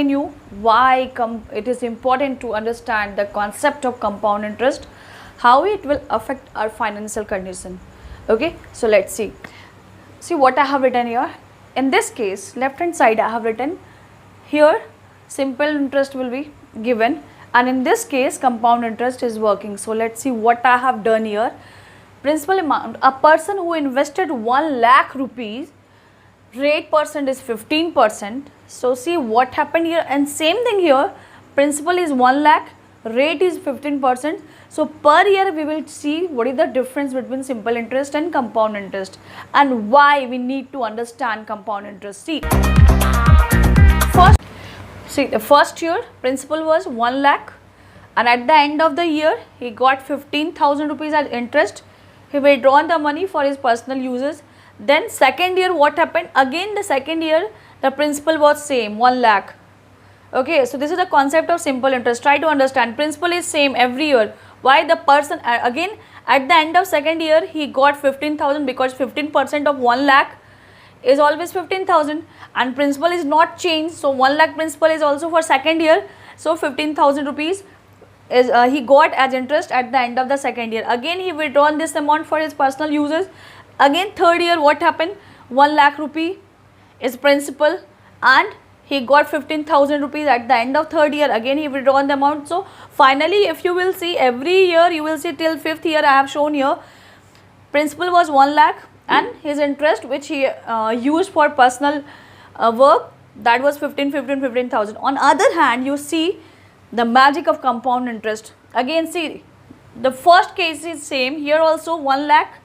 you why it is important to understand the concept of compound interest, how it will affect our financial condition. Okay, so let's see what I have written here. In this case, left hand side I have written here simple interest will be given, and in this case compound interest is working. So let's see what I have done here. Principal amount, a person who invested 1 lakh rupees, rate percent is 15%. So see what happened here, and same thing here, principal is 1 lakh, rate is 15%. So per year we will see what is the difference between simple interest and compound interest, and why we need to understand compound interest. The first year principal was 1 lakh, and at the end of the year he got 15,000 rupees as interest. He withdrawn the money for his personal uses. Then second year what happened, again the second year the principal was same 1 lakh. Okay, so this is the concept of simple interest. Try to understand, principal is same every year. Why the person again at the end of second year he got 15,000, because 15% of 1 lakh is always 15,000, and principal is not changed. So 1 lakh principal is also for second year. So 15,000 rupees is he got as interest at the end of the second year. Again he withdrawn this amount for his personal uses. Again third year what happened, 1 lakh rupee is principal, and he got 15,000 rupees at the end of third year. Again he withdrawn the amount. So finally if you will see every year, you will see till fifth year I have shown here, principal was 1 lakh and his interest which he used for personal work, that was 15,000. On other hand, you see the magic of compound interest. Again see, the first case is same here also, 1 lakh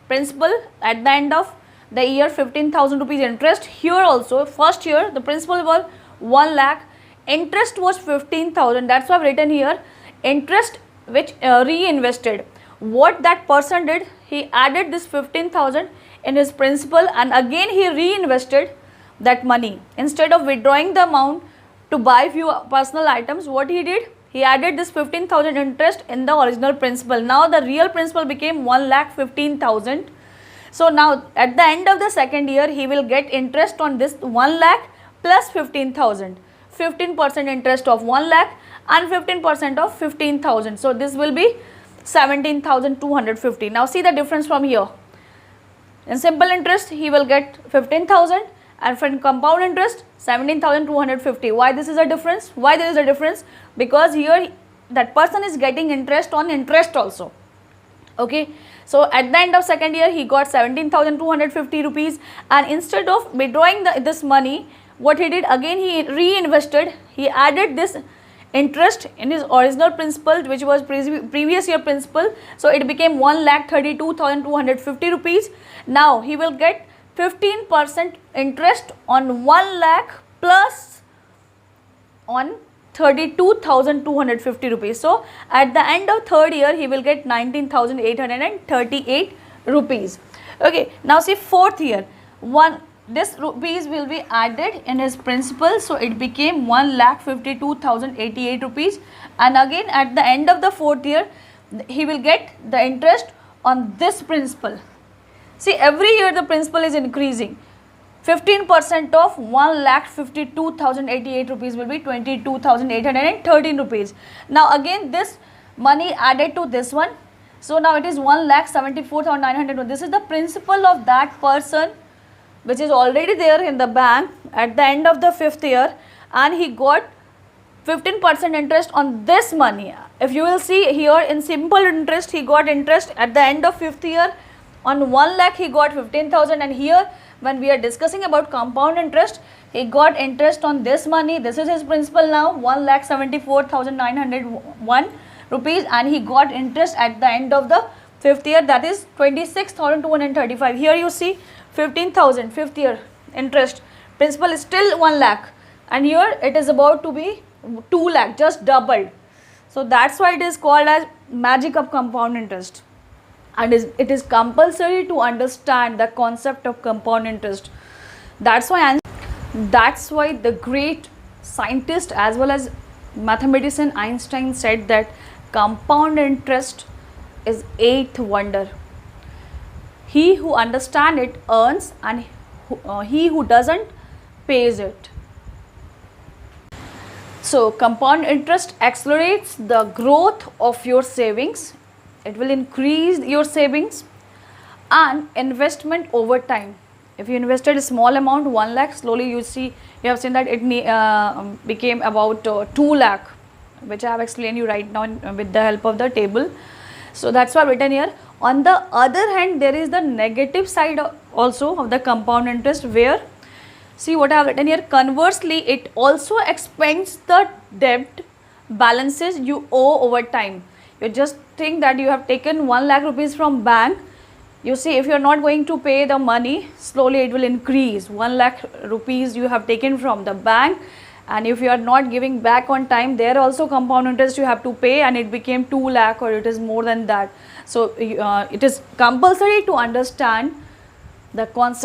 principal, at the end of the year 15,000 rupees interest. Here also first year the principal was 1 lakh, interest was 15,000. That's why I've written here interest which reinvested. What that person did, he added this 15,000 in his principal, and again he reinvested that money. Instead of withdrawing the amount to buy few personal items, what he did, he added this 15,000 interest in the original principal. Now the real principal became 1,15,000. So now at the end of the second year he will get interest on this 1 lakh plus 15,000, 15% interest of 1 lakh and 15% of 15,000. So this will be 17,250. Now see the difference from here. In simple interest he will get 15,000, and for compound interest 17,250. Why this is a difference? Why there is a difference? Because here that person is getting interest on interest also. Okay, so at the end of second year he got 17,250 rupees, and instead of withdrawing this money, what he did, again he reinvested. He added this interest in his original principal which was previous year principal. So it became 1,32,250 rupees. Now he will get 15% interest on 1 lakh plus on 32,250 rupees. So at the end of third year he will get 19,838 rupees. Okay, now see fourth year, this rupees will be added in his principal, so it became 1,52,088 rupees, and again at the end of the fourth year he will get the interest on this principal. See, every year the principal is increasing. 15% of 1,52,088 rupees will be 22,813 rupees. Now again this money added to this one, so now it is 1,74,900. This is the principal of that person which is already there in the bank at the end of the fifth year, and he got 15% interest on this money. If you will see here in simple interest, he got interest at the end of fifth year on 1 lakh he got 15,000, and here when we are discussing about compound interest, he got interest on this money. This is his principal now, 1,74,901 rupees, and he got interest at the end of the fifth year, that is 26,235. Here you see 15,000 fifth year interest, principal is still 1 lakh, and here it is about to be 2 lakh, just doubled. So that's why it is called as magic of compound interest, and it is compulsory to understand the concept of compound interest. That's why the great scientist as well as mathematician Einstein said that compound interest is eighth wonder. He who understands it earns, and he who doesn't pays it. So compound interest accelerates the growth of your savings. It will increase your savings and investment over time. If you invested a small amount, 1 lakh, slowly you have seen that it became about 2 lakh, which I have explained you right now with the help of the table. So that's why written here. On the other hand, there is the negative side also of the compound interest, where see what I have written here. Conversely, it also expands the debt balances you owe over time. You just think that you have taken 1 lakh rupees from bank. You see, if you are not going to pay the money, slowly it will increase. 1 lakh rupees you have taken from the bank, and if you are not giving back on time, there also compound interest you have to pay, and it became 2 lakh or it is more than that. So it is compulsory to understand the concept